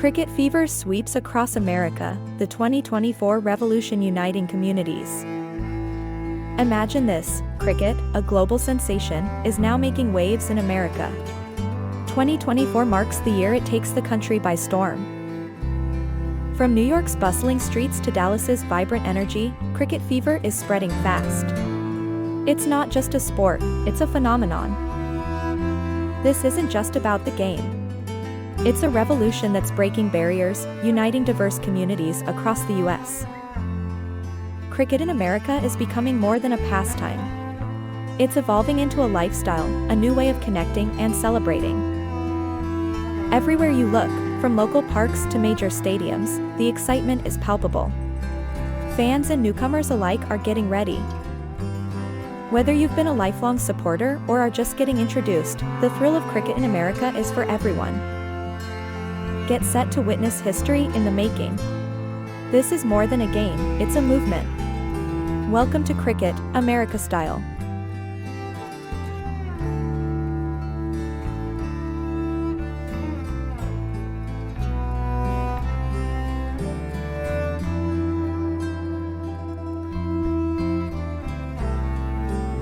Cricket fever sweeps across America, the 2024 revolution uniting communities. Imagine this, cricket, a global sensation, is now making waves in America. 2024 marks the year it takes the country by storm. From New York's bustling streets to Dallas's vibrant energy, cricket fever is spreading fast. It's not just a sport, it's a phenomenon. This isn't just about the game. It's a revolution that's breaking barriers, uniting diverse communities across the U.S. Cricket in America is becoming more than a pastime. It's evolving into a lifestyle, a new way of connecting and celebrating. Everywhere you look, from local parks to major stadiums, the excitement is palpable. Fans and newcomers alike are getting ready. Whether you've been a lifelong supporter or are just getting introduced, the thrill of cricket in America is for everyone. Get set to witness history in the making. This is more than a game, it's a movement. Welcome to Cricket, America Style.